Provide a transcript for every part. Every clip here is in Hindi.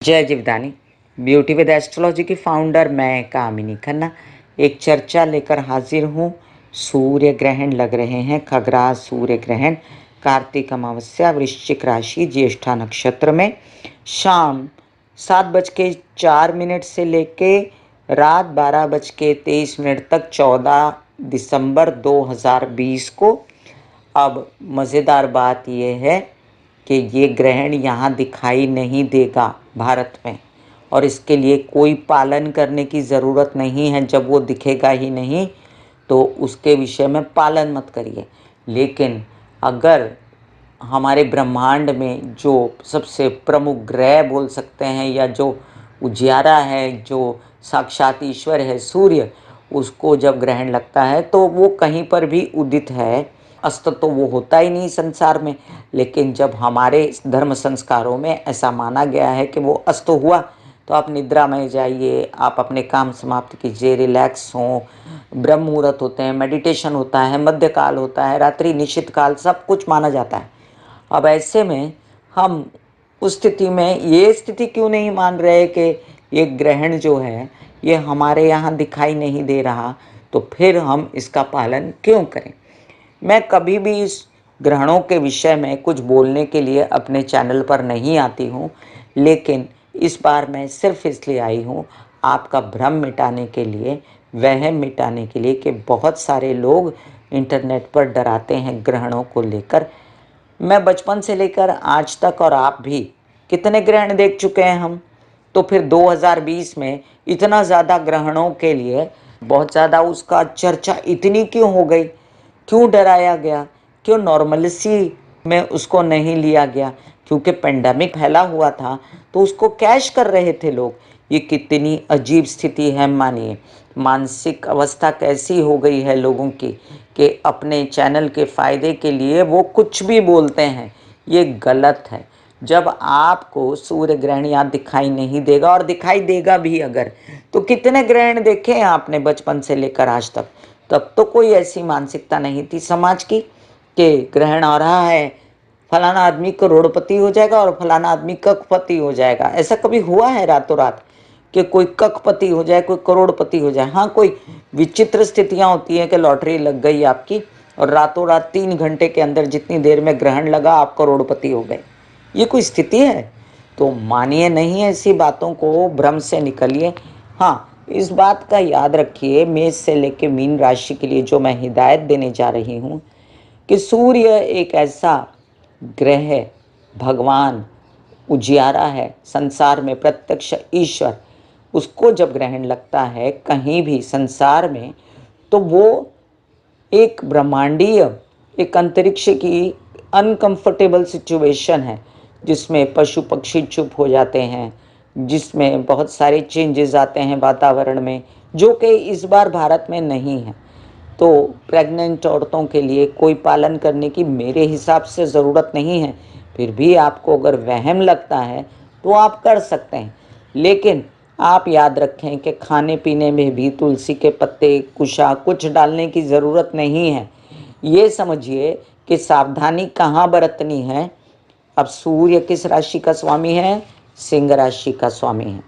जय जीवदानी। ब्यूटी विद एस्ट्रोलॉजी की फाउंडर मैं कामिनी खन्ना एक चर्चा लेकर हाजिर हूँ। सूर्य ग्रहण लग रहे हैं। खगराज सूर्य ग्रहण कार्तिक अमावस्या वृश्चिक राशि ज्येष्ठा नक्षत्र में शाम 7:04 से लेके रात 12:23 तक 14 दिसंबर 2020 को। अब मज़ेदार बात यह है कि ये ग्रहण यहाँ दिखाई नहीं देगा भारत में, और इसके लिए कोई पालन करने की ज़रूरत नहीं है। जब वो दिखेगा ही नहीं तो उसके विषय में पालन मत करिए। लेकिन अगर हमारे ब्रह्मांड में जो सबसे प्रमुख ग्रह बोल सकते हैं या जो उजियारा है, जो साक्षात ईश्वर है सूर्य, उसको जब ग्रहण लगता है तो वो कहीं पर भी उदित है। अस्त तो वो होता ही नहीं संसार में। लेकिन जब हमारे धर्म संस्कारों में ऐसा माना गया है कि वो अस्त हुआ तो आप निद्रा में जाइए, आप अपने काम समाप्त कीजिए, रिलैक्स हों। ब्रह्म मुहूर्त होते हैं, मेडिटेशन होता है, मध्यकाल होता है, रात्रि निशित काल, सब कुछ माना जाता है। अब ऐसे में हम उस स्थिति में ये स्थिति क्यों नहीं मान रहे कि ये ग्रहण जो है ये हमारे यहाँ दिखाई नहीं दे रहा, तो फिर हम इसका पालन क्यों करें। मैं कभी भी इस ग्रहणों के विषय में कुछ बोलने के लिए अपने चैनल पर नहीं आती हूँ, लेकिन इस बार मैं सिर्फ इसलिए आई हूँ आपका भ्रम मिटाने के लिए, वहम मिटाने के लिए कि बहुत सारे लोग इंटरनेट पर डराते हैं ग्रहणों को लेकर। मैं बचपन से लेकर आज तक, और आप भी, कितने ग्रहण देख चुके हैं हम। तो फिर 2020 में इतना ज़्यादा ग्रहणों के लिए बहुत ज़्यादा उसका चर्चा इतनी क्यों हो गई, क्यों डराया गया, क्यों नॉर्मलिसी में उसको नहीं लिया गया। क्योंकि पेंडेमिक फैला हुआ था तो उसको कैश कर रहे थे लोग। ये कितनी अजीब स्थिति है। मानिए मानसिक अवस्था कैसी हो गई है लोगों की कि अपने चैनल के फ़ायदे के लिए वो कुछ भी बोलते हैं। ये गलत है। जब आपको सूर्य ग्रहण यहाँ दिखाई नहीं देगा, और दिखाई देगा भी अगर, तो कितने ग्रहण देखे हैं आपने बचपन से लेकर आज तक। तब तो कोई ऐसी मानसिकता नहीं थी समाज की कि ग्रहण आ रहा है, फलाना आदमी करोड़पति हो जाएगा और फलाना आदमी कखपति हो जाएगा। ऐसा कभी हुआ है रातों रात कि कोई कखपति हो जाए, कोई करोड़पति हो जाए? हाँ, कोई विचित्र स्थितियां होती हैं कि लॉटरी लग गई आपकी और रातों रात 3 घंटे के अंदर जितनी देर में ग्रहण लगा आप करोड़पति हो गए। ये कोई स्थिति है? तो मानिए नहीं ऐसी बातों को, भ्रम से निकलिए। हाँ, इस बात का याद रखिए, मेष से लेकर मीन राशि के लिए जो मैं हिदायत देने जा रही हूँ कि सूर्य एक ऐसा ग्रह है, भगवान उजियारा है, संसार में प्रत्यक्ष ईश्वर। उसको जब ग्रहण लगता है कहीं भी संसार में, तो वो एक ब्रह्मांडीय, एक अंतरिक्ष की अनकंफर्टेबल सिचुएशन है जिसमें पशु पक्षी चुप हो जाते हैं, जिसमें बहुत सारे चेंजेस आते हैं वातावरण में, जो कि इस बार भारत में नहीं है। तो प्रेग्नेंट औरतों के लिए कोई पालन करने की मेरे हिसाब से ज़रूरत नहीं है। फिर भी आपको अगर वहम लगता है तो आप कर सकते हैं। लेकिन आप याद रखें कि खाने पीने में भी तुलसी के पत्ते, कुशा कुछ डालने की ज़रूरत नहीं है। ये समझिए कि सावधानी कहाँ बरतनी है। अब सूर्य किस राशि का स्वामी है? सिंह राशि का स्वामी है।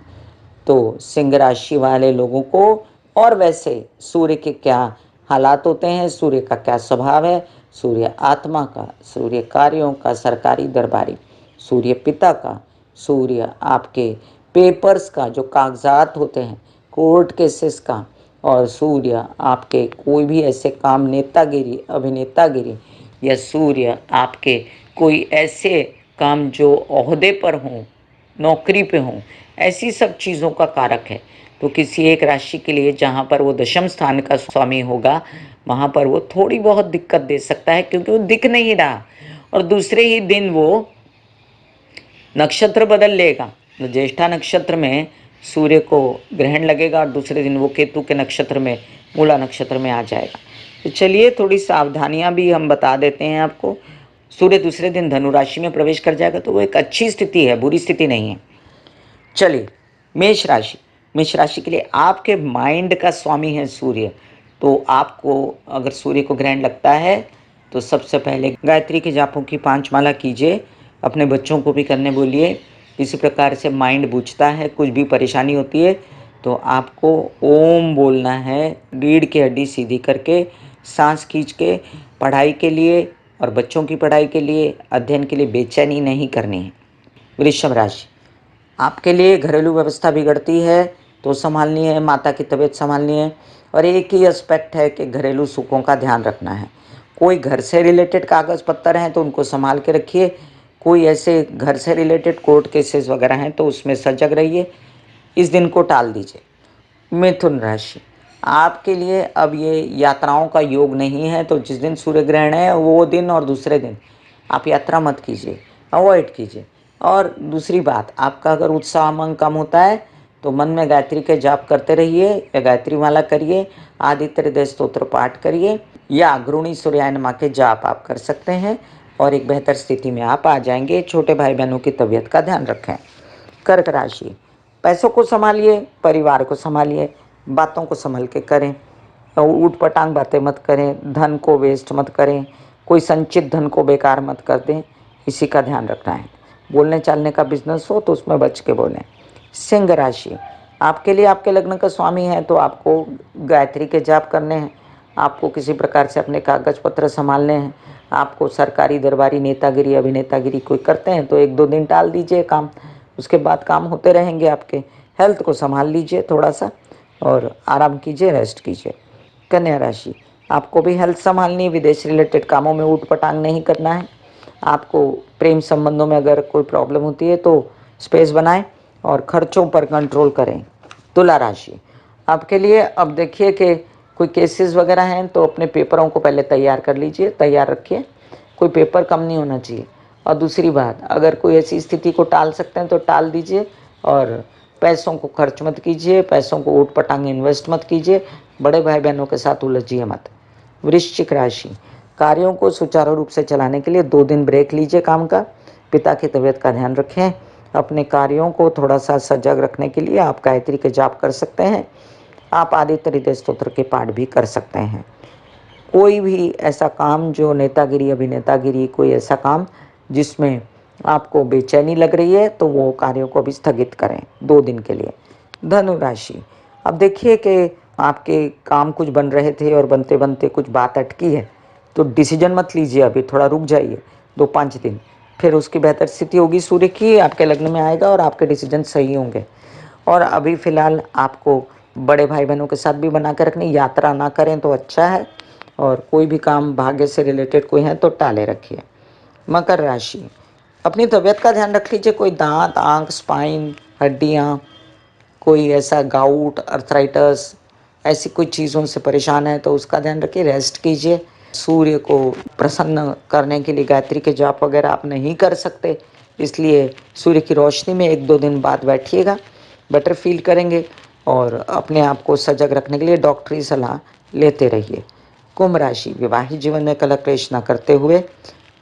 तो सिंह राशि वाले लोगों को, और वैसे सूर्य के क्या हालात होते हैं, सूर्य का क्या स्वभाव है, सूर्य आत्मा का, सूर्य कार्यों का, सरकारी दरबारी, सूर्य पिता का, सूर्य आपके पेपर्स का, जो कागजात होते हैं, कोर्ट केसेस का, और सूर्य आपके कोई भी ऐसे काम, नेतागिरी, अभिनेतागिरी, या सूर्य आपके कोई ऐसे काम जो ओहदे पर हों, नौकरी पे हों, ऐसी सब चीज़ों का कारक है। तो किसी एक राशि के लिए जहाँ पर वो दशम स्थान का स्वामी होगा वहाँ पर वो थोड़ी बहुत दिक्कत दे सकता है, क्योंकि वो दिख नहीं रहा और दूसरे ही दिन वो नक्षत्र बदल लेगा। तो ज्येष्ठा नक्षत्र में सूर्य को ग्रहण लगेगा और दूसरे दिन वो केतु के नक्षत्र में, मूला नक्षत्र में आ जाएगा। तो चलिए थोड़ी सावधानियां भी हम बता देते हैं आपको। सूर्य दूसरे दिन धनु राशि में प्रवेश कर जाएगा तो वो एक अच्छी स्थिति है, बुरी स्थिति नहीं है। चलिए, मेष राशि। मेष राशि के लिए आपके माइंड का स्वामी है सूर्य। तो आपको अगर सूर्य को ग्रहण लगता है तो सबसे पहले गायत्री के जापों की 5 माला कीजिए, अपने बच्चों को भी करने बोलिए। किसी प्रकार से माइंड बूझता है, कुछ भी परेशानी होती है तो आपको ओम बोलना है, रीढ़ की हड्डी सीधी करके, सांस खींच के। पढ़ाई के लिए और बच्चों की पढ़ाई के लिए, अध्ययन के लिए बेचैनी नहीं करनी है। वृषभ राशि, आपके लिए घरेलू व्यवस्था बिगड़ती है तो संभालनी है, माता की तबीयत संभालनी है, और एक ही एस्पेक्ट है कि घरेलू सुखों का ध्यान रखना है। कोई घर से रिलेटेड कागज़ पत्तर हैं तो उनको संभाल के रखिए। कोई ऐसे घर से रिलेटेड कोर्ट केसेस वगैरह हैं तो उसमें सजग रहिए, इस दिन को टाल दीजिए। मिथुन राशि, आपके लिए अब ये यात्राओं का योग नहीं है, तो जिस दिन सूर्य ग्रहण है वो दिन और दूसरे दिन आप यात्रा मत कीजिए, अवॉइड कीजिए। और दूसरी बात, आपका अगर उत्साह मन कम होता है तो मन में गायत्री के जाप करते रहिए या गायत्री माला करिए, आदित्य हृदय स्तोत्र पाठ करिए या गृहिणी सूर्याय नमः के जाप आप कर सकते हैं और एक बेहतर स्थिति में आप आ जाएंगे। छोटे भाई बहनों की तबीयत का ध्यान रखें। कर्क राशि, पैसों को संभालिए, परिवार को संभालिए, बातों को संभल के करें, ऊट पटांग बातें मत करें, धन को वेस्ट मत करें, कोई संचित धन को बेकार मत कर दें, इसी का ध्यान रखना है। बोलने चालने का बिजनेस हो तो उसमें बच के बोलें। सिंह राशि, आपके लिए आपके लग्न का स्वामी है तो आपको गायत्री के जाप करने हैं, आपको किसी प्रकार से अपने कागज पत्र संभालने हैं, आपको सरकारी दरबारी नेतागिरी अभिनेतागिरी कोई करते हैं तो 1-2 दिन टाल दीजिए काम, उसके बाद काम होते रहेंगे आपके। हेल्थ को संभाल लीजिए थोड़ा सा और आराम कीजिए, रेस्ट कीजिए। कन्या राशि, आपको भी हेल्थ संभालनी, विदेश रिलेटेड कामों में ऊट पटांग नहीं करना है। आपको प्रेम संबंधों में अगर कोई प्रॉब्लम होती है तो स्पेस बनाएं और खर्चों पर कंट्रोल करें। तुला राशि, आपके लिए अब देखिए कि कोई केसेस वगैरह हैं तो अपने पेपरों को पहले तैयार कर लीजिए, तैयार रखिए, कोई पेपर कम नहीं होना चाहिए। और दूसरी बात, अगर कोई ऐसी स्थिति को टाल सकते हैं तो टाल दीजिए और पैसों को खर्च मत कीजिए, पैसों को ऊट पटांग इन्वेस्ट मत कीजिए, बड़े भाई बहनों के साथ उलझिए मत। वृश्चिक राशि, कार्यों को सुचारू रूप से चलाने के लिए 2 दिन ब्रेक लीजिए काम का। पिता की तबीयत का ध्यान रखें। अपने कार्यों को थोड़ा सा सजग रखने के लिए आप गायत्री के जाप कर सकते हैं, आप आदित्य हृदय स्तोत्र के पाठ भी कर सकते हैं। कोई भी ऐसा काम जो नेतागिरी अभिनेतागिरी, कोई ऐसा काम जिसमें आपको बेचैनी लग रही है तो वो कार्यों को भी स्थगित करें 2 दिन के लिए। धनु राशि, अब देखिए कि आपके काम कुछ बन रहे थे और बनते बनते कुछ बात अटकी है तो डिसीजन मत लीजिए, अभी थोड़ा रुक जाइए 2-5 दिन, फिर उसकी बेहतर स्थिति होगी, सूर्य की आपके लग्न में आएगा और आपके डिसीजन सही होंगे। और अभी फ़िलहाल आपको बड़े भाई बहनों के साथ भी बना कर रखनी, यात्रा ना करें तो अच्छा है, और कोई भी काम भाग्य से रिलेटेड कोई है तो टाले रखिए। मकर राशि, अपनी तबीयत का ध्यान रख लीजिए, कोई दांत आंख स्पाइन हड्डियाँ, कोई ऐसा गाउट अर्थराइटस ऐसी कोई चीज़ों से परेशान है तो उसका ध्यान रखिए, रेस्ट कीजिए। सूर्य को प्रसन्न करने के लिए गायत्री के जाप वगैरह आप नहीं कर सकते, इसलिए सूर्य की रोशनी में 1-2 दिन बाद बैठिएगा, बेटर फील करेंगे। और अपने आप को सजग रखने के लिए डॉक्टरी सलाह लेते रहिए। कुंभ राशि, विवाहित जीवन में कलह क्लेश न करते हुए,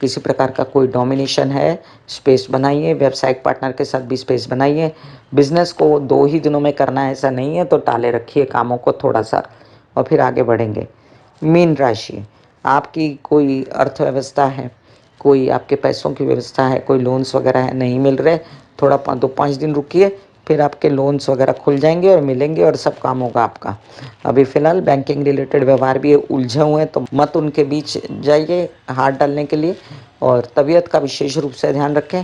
किसी प्रकार का कोई डोमिनेशन है स्पेस बनाइए, व्यावसायिक पार्टनर के साथ भी स्पेस बनाइए। बिजनेस को 2 ही दिनों में करना है ऐसा नहीं है तो टाले रखिए कामों को थोड़ा सा और फिर आगे बढ़ेंगे। मीन राशि, आपकी कोई अर्थव्यवस्था है, कोई आपके पैसों की व्यवस्था है, कोई लोन्स वगैरह है नहीं मिल रहे, थोड़ा 2-5 दिन रुकिए, फिर आपके लोन्स वगैरह खुल जाएंगे और मिलेंगे और सब काम होगा आपका। अभी फ़िलहाल बैंकिंग रिलेटेड व्यवहार भी उलझे हुए हैं तो मत उनके बीच जाइए हाथ डालने के लिए। और तबीयत का विशेष रूप से ध्यान रखें,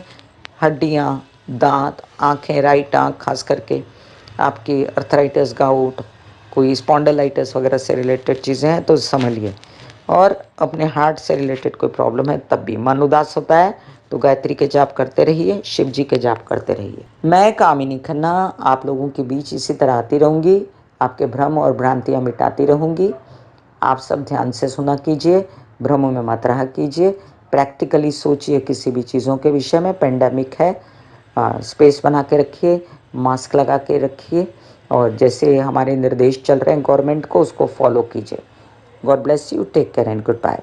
हड्डियाँ, दांत, आँखें, राइट आँख खास करके, आपकी अर्थराइटिस गाउट, कोई स्पॉन्डिलाइटिस वगैरह से रिलेटेड चीज़ें हैं तो संभलिए। और अपने हार्ट से रिलेटेड कोई प्रॉब्लम है तब भी मन उदास होता है तो गायत्री के जाप करते रहिए, शिव जी के जाप करते रहिए। मैं कामिनी खन्ना आप लोगों के बीच इसी तरह आती रहूँगी, आपके भ्रम और भ्रांतियाँ मिटाती रहूँगी। आप सब ध्यान से सुना कीजिए, भ्रमों में मत रहा कीजिए, प्रैक्टिकली सोचिए किसी भी चीज़ों के विषय में। पेंडेमिक है, स्पेस बना के रखिए, मास्क लगा के रखिए और जैसे हमारे निर्देश चल रहे हैं गवर्नमेंट को उसको फॉलो कीजिए। God bless you, take care and good bye.